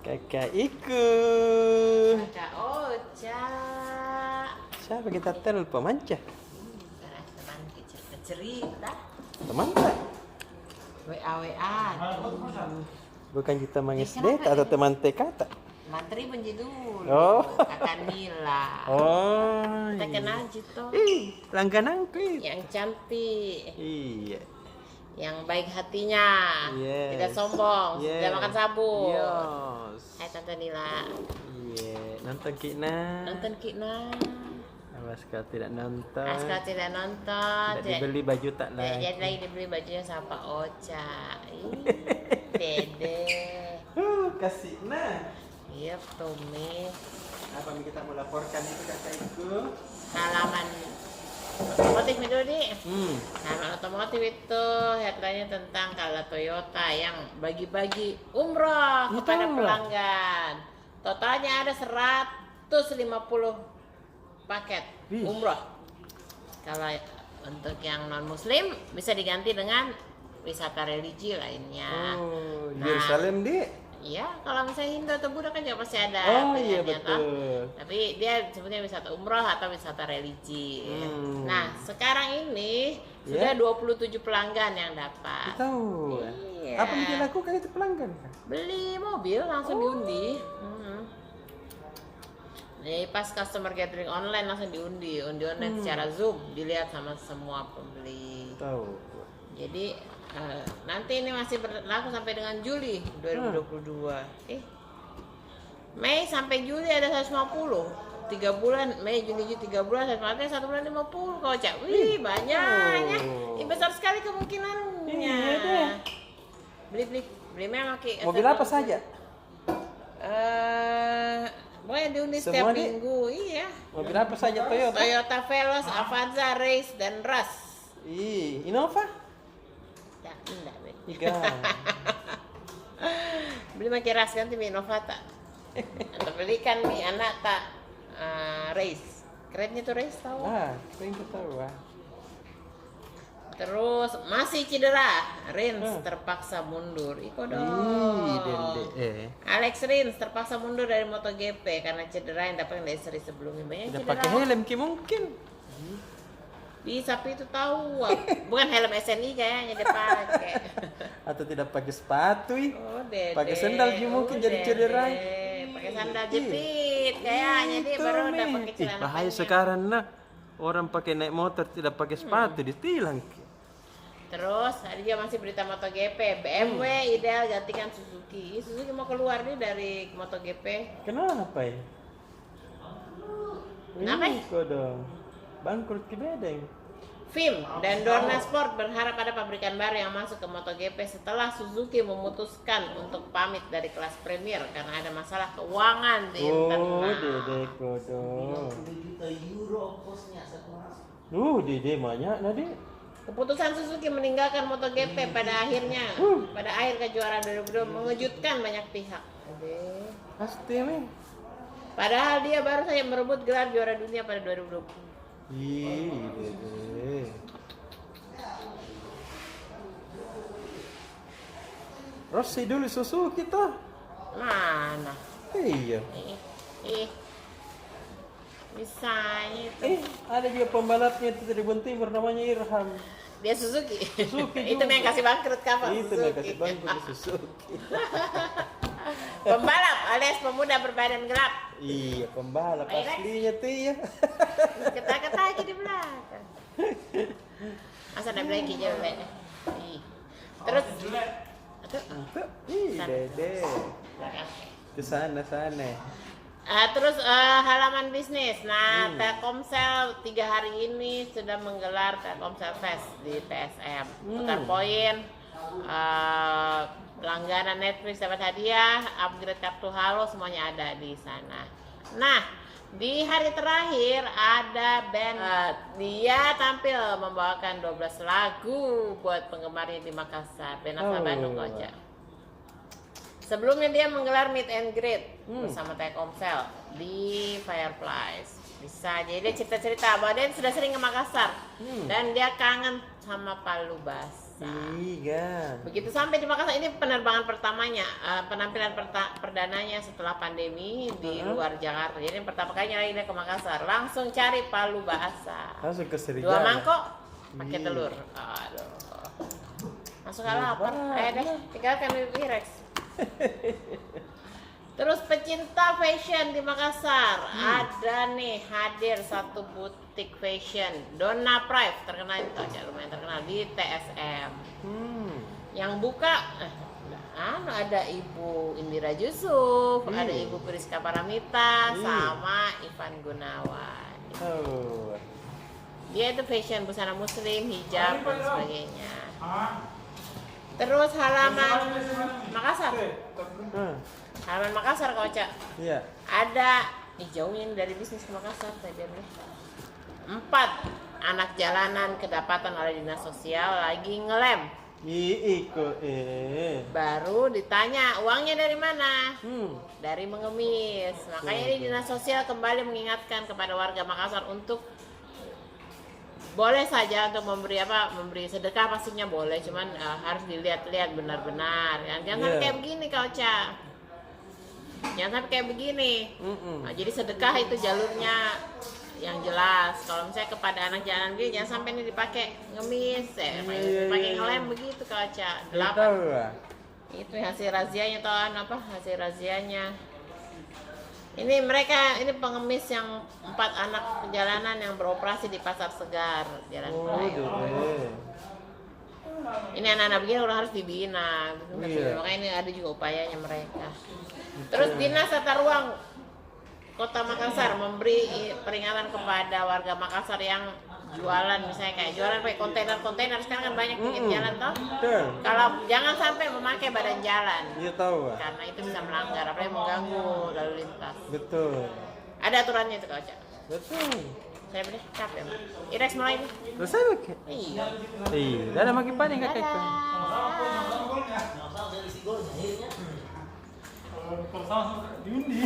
Kakak Iku. Kakak Ocha. Siapa kita telepon manca? Teman cerita. Teman tak? WA. Bukan kita manggil Kenapa data atau teman TK tak? Mantri Penjidul. Oh. Kakak Nila. Oh. Kita kenal Jito. Langgananku. Yang cantik. Iya. Yang baik hatinya. Yes. Tidak sombong. Yes. Tidak makan sabun. Yes. Hai Tante Nila. Iya. Nonton Kina. Nonton Kina. Awas kau tidak nonton. Askal tidak nonton. Tidak dibeli baju tak Tidak lagi. jadi lagi dibeli bajunya sama Pak Ocha. Ih, Dede. Kasih nah. Iya, Tommy. Apa yang kita mau laporkan itu kakakku? Halaman otomotif itu nih. Halaman otomotif itu headline-nya tentang kalau Toyota yang bagi-bagi umroh Itu kepada umroh. pelanggan. Totalnya ada 150 paket Wih. umroh. Kalau untuk yang non muslim bisa diganti dengan wisata religi lainnya. Oh, Nah. Yerusalem di. Iya, kalau misalnya Hindu atau Buddha kan juga pasti ada Oh iya pilihannya, toh. betul. Tapi dia sebutnya wisata umroh atau wisata religi. Hmm. Nah, sekarang ini Ya. sudah 27 pelanggan yang dapat. Tahu. Iya. Apa yang dilakukan itu pelanggan? Beli mobil langsung diundi. Jadi pas customer gathering online langsung diundi, undi online secara Zoom dilihat sama semua pembeli. Tahu. Jadi nanti ini masih berlaku sampai dengan Juli 2022. Mei sampai Juli ada 150. 3 bulan, Mei, Juni, Juli 3 bulan, 1 bulan 50 kau cak. Wih, banyaknya. Oh. Ini besar sekali kemungkinannya. Iya deh. Beli memang Mobil apa saja? Boleh diundi Semua setiap di- minggu, iya. Mobil apa saja Toyota? Toyota Veloz, Avanza, Race, dan Rush. Innova? Ya, enggak, Bet. Tiga. Beli makin ras kan tim Innova tak? Atau belikan nih anak tak Race. Kerennya tuh Race tahu. Saya ingin tahu. Terus masih cedera, Rins terpaksa mundur. Iko dong. Dede. Alex Rins terpaksa mundur dari MotoGP karena cedera yang dapat dari seri sebelumnya. Banyak Tidak cedera. pakai helm ki mungkin. Bisa tapi itu tahu. Bukan helm SNI kayaknya dia pakai. Atau tidak pakai sepatu. Oh, Dede. Pakai sandal juga mungkin jadi Dede. cedera. Pakai sandal jepit kayaknya dia baru udah pakai celana Bahaya panjang. sekarang nah. Orang pakai naik motor tidak pakai sepatu ditilang. Terus ada juga masih berita MotoGP, BMW ideal gantikan Suzuki. Suzuki mau keluar nih dari MotoGP. Kenapa ya? Kenapa ya? Kok dong? Bangkrut ke bedeng. FIM dan Dorna Sport berharap ada pabrikan baru yang masuk ke MotoGP setelah Suzuki memutuskan untuk pamit dari kelas Premier karena ada masalah keuangan di internal. Dede kodong. Dede banyak nadi. Keputusan Suzuki meninggalkan MotoGP pada akhir kejuaraan 2022 mengejutkan banyak pihak. Pasti nih. Padahal dia baru saja merebut gelar juara dunia pada 2020. Dede. Rossi dulu Suzuki toh. Mana? Iya. Misalnya itu. Ada juga pembalapnya itu dari Tribun Timur namanya Irham. Dia Suzuki. Suzuki Itu juga. yang kasih bangkrut kapal. Itu yang kasih bangku di Suzuki. Pembalap alias pemuda berbadan gelap. Iya, pembalap aslinya tuh ya. Kata-kata aja di belakang. Masa ada blacky aja Beb. Terus Dede. Ke sana. Terus halaman bisnis. Nah, Telkomsel 3 hari ini sudah menggelar Telkomsel Fest di TSM. Tukar poin, langganan Netflix dapat hadiah, upgrade kartu Halo semuanya ada di sana. Nah, di hari terakhir ada band dia tampil membawakan 12 lagu buat penggemarnya di Makassar. Band asal Bandung aja. Sebelumnya dia menggelar meet and greet bersama Telkomsel di Fireflies. Bisa, jadi dia cerita-cerita bahwa dia sudah sering ke Makassar dan dia kangen sama palu basah. Iya. Begitu sampai di Makassar, ini penerbangan pertamanya, penampilan perdananya setelah pandemi di luar Jakarta. Jadi pertama kalinya lagi dia ke Makassar, langsung cari palu basah. Langsung ke Serigala. 2 mangkok pakai telur. Aduh. Masuk lapar. Ayo deh, tinggalkan Rex. Terus pecinta fashion di Makassar ada nih hadir satu butik fashion Donna Prive, terkenal itu aja, lumayan terkenal di TSM. Yang buka ada Ibu Indira Yusuf, ada Ibu Priska Paramita, sama Ivan Gunawan. Oh. Dia itu fashion busana muslim, hijab dan sebagainya. Terus halaman Makassar. Halaman Makassar kau Cak. Iya. Ada jauhnya ini dari bisnis ke Makassar saya biar nih. 4 anak jalanan kedapatan oleh dinas sosial lagi ngelem. Ikut Baru ditanya uangnya dari mana? Dari mengemis. Makanya ini dinas sosial kembali mengingatkan kepada warga Makassar untuk boleh saja untuk memberi sedekah, pastinya boleh, cuman harus dilihat-lihat benar-benar kan. Jangan sampai kayak begini kau Cak. Jangan sampai kayak begini. Nah, jadi sedekah itu jalurnya yang jelas. Kalau misalnya kepada anak jalanan gitu, jangan sampai ini dipakai ngemis, dipakai ngelem begitu kau Cak. 8. Itu hasil razianya, tahu apa hasil razianya? Ini mereka, ini pengemis yang 4 anak jalanan yang beroperasi di Pasar Segar, Jalan Melayu. Ini anak-anak begini orang harus dibina, makanya ini ada juga upayanya mereka. Terus Dinas Tata Ruang Kota Makassar memberi peringatan kepada warga Makassar yang jualan, misalnya kayak jualan pakai kontainer sekarang kan banyak pinggir jalan toh. Kalau jangan sampai memakai badan jalan. Iya tahu. Karena itu bisa melanggar, apalagi mengganggu lalu lintas. Betul. Ada aturannya itu kau Cak. Betul. Saya beri capek Mbak. Irex mulai nih. Selesai oke. Iya. Dadah makin paling kakak. Dadah. Kalau sama diundi.